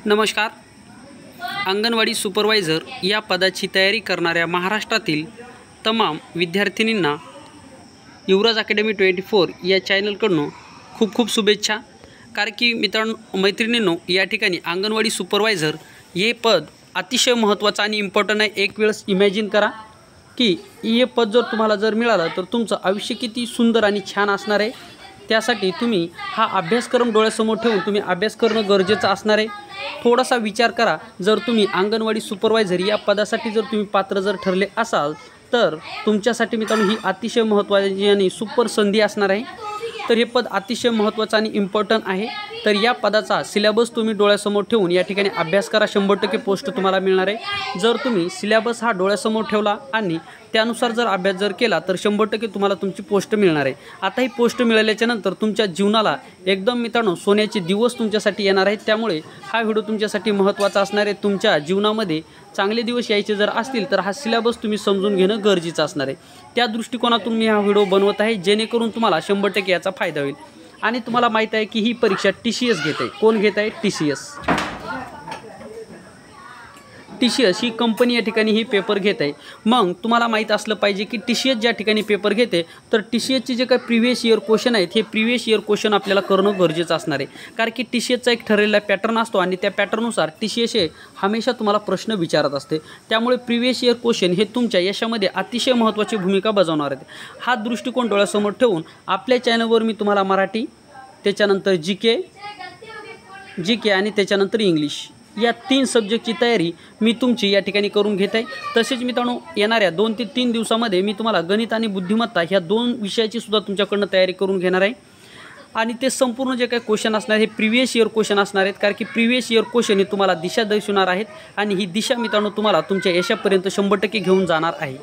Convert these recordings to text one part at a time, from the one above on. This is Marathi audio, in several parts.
नमस्कार. अंगणवाडी सुपरवायझर या पदाची तयारी करणाऱ्या महाराष्ट्रातील तमाम विद्यार्थिनींना युवराज अकॅडमी 24 या चॅनलकडून खूप खूप शुभेच्छा. कारण की मित्रांनो मैत्रिणींनो, या ठिकाणी अंगणवाडी सुपरवायझर हे पद अतिशय महत्त्वाचं आणि इम्पॉर्टंट आहे. एक वेळेस इमॅजिन करा की हे पद जर तुम्हाला मिळालं तर तुमचं आयुष्य किती सुंदर आणि छान असणार आहे. त्यासाठी तुम्ही हा अभ्यासक्रम डोळ्यासमोर ठेवून तुम्ही अभ्यास करणं गरजेचं असणार आहे. थोडासा विचार करा, जर तुम्ही अंगणवाडी सुपरवायझर या पदासाठी जर तुम्ही पात्र ठरले असाल तर तुमच्यासाठी मित्रांनो ही अतिशय महत्त्वाची आणि सुपर संधी असणार आहे. तर हे पद अतिशय महत्त्वाचं आणि इम्पॉर्टंट आहे. तर या पदाचा सिलेबस तुम्ही डोळ्यासमोर ठेवून या ठिकाणी अभ्यास करा. 100% पोस्ट तुम्हाला मिळणार आहे. जर तुम्ही सिलेबस हा डोळ्यासमोर ठेवला आणि त्यानुसार जर अभ्यास केला तर 100% तुम्हाला तुमची पोस्ट मिळणार आहे. आता ही पोस्ट मिळाल्याच्या नंतर तुमच्या जीवनाला एकदम मित्रांनो सोन्याचे दिवस तुमच्यासाठी येणार आहेत. त्यामुळे हा व्हिडिओ तुमच्यासाठी महत्त्वाचा असणार आहे. तुमच्या जीवनामध्ये चांगले दिवस यायचे जर असतील तर हा सिलेबस तुम्ही समजून घेणं गरजेचं असणार आहे. त्या दृष्टिकोनातून मी हा व्हिडिओ बनवत आहे, जेणेकरून तुम्हाला 100% याचा फायदा होईल. आणि तुम्हाला माहीत आहे की ही परीक्षा TCS घेत आहे. कोण घेत आहे? TCS ही कंपनी या ठिकाणी ही पेपर घेत आहे. मग तुम्हाला माहीत असलं पाहिजे की TCS ज्या ठिकाणी पेपर घेते तर TCSचे जे काही प्रिव्हियस इयर क्वेश्चन आहेत हे प्रिव्हियस इयर क्वेश्चन आपल्याला करणं गरजेचं असणार आहे. कारण की TCSचा एक ठरलेला पॅटर्न असतो आणि त्या पॅटर्ननुसार TCS हे हमेशा तुम्हाला प्रश्न विचारत असते. त्यामुळे प्रिव्हियस इयर क्वेश्चन हे तुमच्या यशामध्ये अतिशय महत्त्वाची भूमिका बजावणार आहेत. हा दृष्टिकोन डोळ्यासमोर ठेवून आपल्या चॅनलवर मी तुम्हाला मराठी, त्याच्यानंतर GK आणि त्याच्यानंतर इंग्लिश या 3 सब्जेक्टची तयारी मी तुमची या ठिकाणी करून घेत आहे. तसेच मित्रांनो येणाऱ्या 2 ते 3 दिवसामध्ये मी तुम्हाला गणित आणि बुद्धिमत्ता ह्या 2 विषयाची सुद्धा तुमच्याकडनं तयारी करून घेणार आहे. आणि ते संपूर्ण जे काही क्वेश्चन असणार हे प्रिव्हियस इयर क्वेश्चन असणार आहेत. कारण की प्रिव्हियस इयर क्वेश्चन हे तुम्हाला दिशा दर्शवणार आहेत आणि ही दिशा मित्रांनो तुम्हाला तुमच्या यशापर्यंत 100% घेऊन जाणार आहे.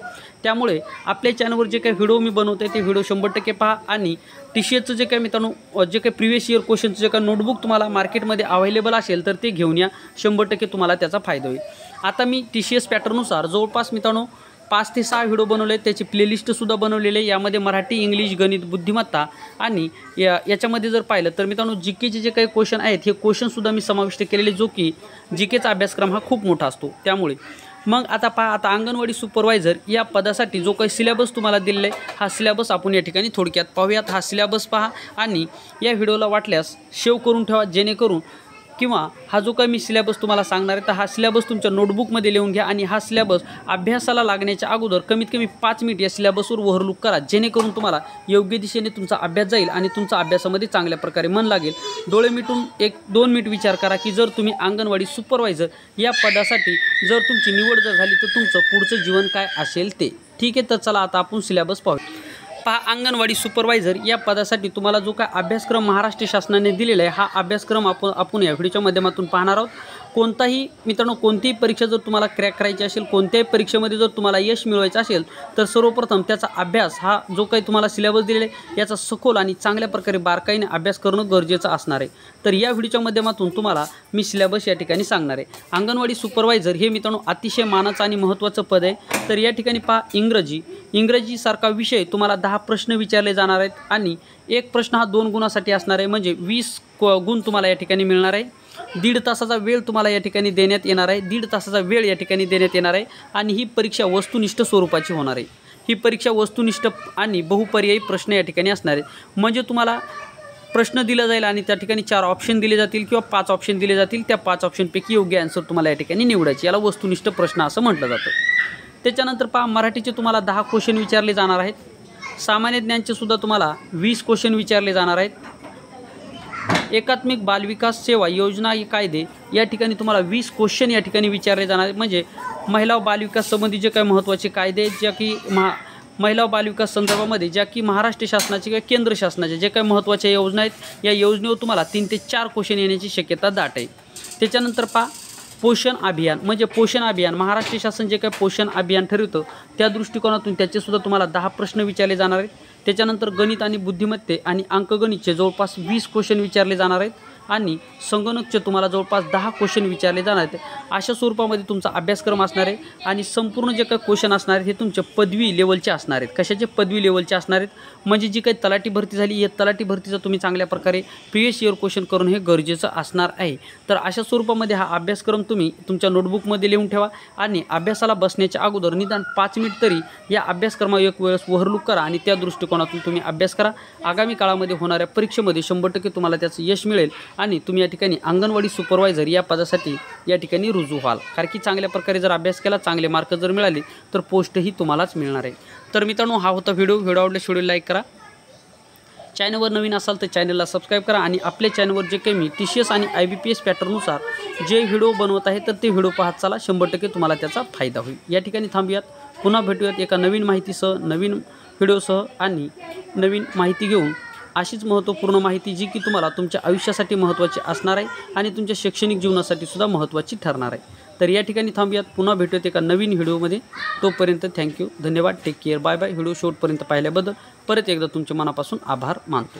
त्यामुळे आपल्या चॅनलवर जे काही व्हिडिओ मी बनवते ते व्हिडिओ 100% पहा. आणि TCSचं जे काही मित्रांनो जे काही प्रिव्हियस इयर क्वेश्चनचं जे काही नोटबुक तुम्हाला मार्केटमध्ये अवेलेबल असेल तर ते घेऊन या. 100% तुम्हाला त्याचा फायदा होईल. आता मी TCS पॅटर्ननुसार जवळपास मित्रांनो 5 ते 6 व्हिडिओ बनवले आहेत. त्याची प्लेलिस्टसुद्धा बनवलेली आहे. यामध्ये मराठी, इंग्लिश, गणित, बुद्धिमत्ता आणि याच्यामध्ये जर पाहिलं तर मित्रांनो GKचे जे काही क्वेश्चन आहेत हे क्वेश्चनसुद्धा मी समाविष्ट केलेले, जो की GKचा अभ्यासक्रम हा खूप मोठा असतो. त्यामुळे मग आता पहा, आता अंगणवाडी सुपरवायझर या पदासाठी जो काही सिलेबस तुम्हाला दिलेला आहे हा सिलेबस आपण या ठिकाणी थोडक्यात पाहूयात. हा सिलेबस पहा आणि या व्हिडिओला वाटल्यास सेव्ह करून ठेवा, जेणेकरून किंवा हा जो काही मी सिलेबस तुम्हाला सांगणार आहे तर हा सिलेबस तुमच्या नोटबुकमध्ये लिहून घ्या. आणि हा सिलेबस अभ्यासाला लागण्याच्या अगोदर कमीत कमी 5 मिनिट या सिलेबसवर ओव्हरलुक करा, जेणेकरून तुम्हाला योग्य दिशेने तुमचा अभ्यास जाईल आणि तुमचा अभ्यासामध्ये चांगल्या प्रकारे मन लागेल. डोळे मिटून 1-2 मिनिट विचार करा की जर तुम्ही अंगणवाडी सुपरवायझर या पदासाठी जर तुमची निवड झाली तर तुमचं पुढचं जीवन काय असेल ते. ठीक आहे, तर चला आता आपण सिलेबस पाहू. पहा, अंगणवाडी सुपरवायझर या पदासाठी तुम्हाला जो काय अभ्यासक्रम महाराष्ट्र शासनाने दिलेला आहे हा अभ्यासक्रम आपण या व्हिडिओच्या माध्यमातून पाहणार आहोत. कोणताही मित्रांनो कोणतीही परीक्षा जर तुम्हाला क्रॅक करायची असेल, कोणत्याही परीक्षेमध्ये जर तुम्हाला यश मिळवायचं असेल तर सर्वप्रथम त्याचा अभ्यास हा जो काही तुम्हाला सिलेबस दिलेला आहे याचा सखोल आणि चांगल्या प्रकारे बारकाईने अभ्यास करणं गरजेचं असणार आहे. तर या व्हिडिओच्या माध्यमातून तुम्हाला मी सिलेबस या ठिकाणी सांगणार आहे. अंगणवाडी सुपरवायझर हे मित्रांनो अतिशय मानाचं आणि महत्त्वाचं पद आहे. तर या ठिकाणी पहा, इंग्रजीसारखा विषय तुम्हाला 10 प्रश्न विचारले जाणार आहेत आणि एक प्रश्न हा 2 गुणासाठी असणार आहे, म्हणजे 20 गुण तुम्हाला या ठिकाणी मिळणार आहे. 1.5 तासाचा वेळ तुम्हाला या ठिकाणी देण्यात येणार आहे. 1.5 तासाचा वेळ या ठिकाणी देण्यात येणार आहे. आणि ही परीक्षा वस्तुनिष्ठ स्वरूपाची होणार आहे. ही परीक्षा वस्तुनिष्ठ आणि बहुपर्यायी प्रश्न या ठिकाणी असणार आहेत. म्हणजे तुम्हाला प्रश्न दिला जाईल आणि त्या ठिकाणी 4 ऑप्शन दिले जातील किंवा 5 ऑप्शन दिले जातील. त्या 5 ऑप्शनपैकी योग्य आन्सर तुम्हाला या ठिकाणी निवडायची. याला वस्तुनिष्ठ प्रश्न असं म्हटलं जातं. त्याच्यानंतर पहा, मराठीचे तुम्हाला 10 क्वेश्चन विचारले जाणार आहेत. सामान्य ज्ञानचे सुद्धा तुम्हाला 20 क्वेश्चन विचारले जाणार आहेत. एकात्मिक बालविकास सेवा योजना कायदे या ठिकाणी तुम्हाला 20 क्वेश्चन या ठिकाणी विचारले जाणार आहेत. म्हणजे महिला व बालविकास संबंधी जे काही महत्त्वाचे कायदे आहेत, ज्या की महिला व बालविकास संदर्भामध्ये ज्या की महाराष्ट्र शासनाचे किंवा केंद्र शासनाचे जे काही महत्त्वाच्या योजना आहेत या योजनेवर तुम्हाला 3 ते 4 क्वेश्चन येण्याची शक्यता दाट आहे. त्याच्यानंतर पहा, पोषण अभियान, म्हणजे पोषण अभियान महाराष्ट्र शासन जे काही पोषण अभियान ठरवतं त्या दृष्टिकोनातून त्याचेसुद्धा तुम्हाला 10 प्रश्न विचारले जाणार आहेत. त्याच्यानंतर गणित आणि बुद्धिमत्ते आणि अंकगणितचे जवळपास 20 क्वेश्चन विचारले जाणार आहेत. आणि संगणकचे तुम्हाला जवळपास 10 क्वेश्चन विचारले जाणार आहेत। अशा स्वरूपामध्ये तुमचा अभ्यासक्रम असणार आहे आणि संपूर्ण जे काही क्वेश्चन असणार आहेत हे तुमचे पदवी लेवलचे असणार आहेत। कशाचे? पदवी लेवलचे असणार आहेत, म्हणजे जी काही तलाठी भरती झाली या तलाठी भरतीचा तुम्ही चांगल्या प्रकारे प्रिवियस इयर क्वेश्चन करून हे गरजेचं असणार आहे। तर अशा स्वरूपामध्ये हा अभ्यासक्रम तुम्ही तुमच्या नोटबुकमध्ये लिहून ठेवा आणि अभ्यासाला बसण्याच्या अगोदर निदान 5 मिनिट तरी या अभ्यासक्रमावर एक वेळेस ओव्हरलुक करा आणि त्या दृष्टिकोनातून तुम्ही अभ्यास करा। आगामी काळामध्ये होणाऱ्या परीक्षेमध्ये 100% तुम्हाला त्याचं यश मिळेल आणि तुम्ही या ठिकाणी अंगणवाडी सुपरवायझर या पदासाठी या ठिकाणी रुजू व्हाल। कारण की चांगल्या प्रकारे जर अभ्यास केला, चांगले मार्क जर मिळाले तर पोस्टही तुम्हालाच मिळणार आहे। तर मित्रांनो, हा होता व्हिडिओ आवडल्यास व्हिडिओ लाईक करा, चॅनलवर नवीन असाल तर चॅनलला सबस्क्राईब करा आणि आपल्या चॅनलवर जे काही मी TCS आणि IBPS पॅटर्ननुसार जे व्हिडिओ बनवत आहे तर ते व्हिडिओ पाहत चला, 100% तुम्हाला त्याचा फायदा होईल। या ठिकाणी थांबूयात, पुन्हा भेटूयात एका नवीन माहितीसह, नवीन व्हिडिओसह आणि नवीन माहिती घेऊन। अशीच महत्त्वपूर्ण माहिती जी की तुम्हाला तुमच्या आयुष्यासाठी महत्त्वाची असणार आहे आणि तुमच्या शैक्षणिक जीवनासाठी सुद्धा महत्त्वाची ठरणार आहे। तर या ठिकाणी थांबूयात, पुन्हा भेटूयात एका नवीन व्हिडिओमध्ये। तोपर्यंत थँक्यू, धन्यवाद, टेक केअर, बाय बाय। व्हिडिओ शेवटपर्यंत पाहिल्याबद्दल परत एकदा तुमच्या मनापासून आभार मानतो।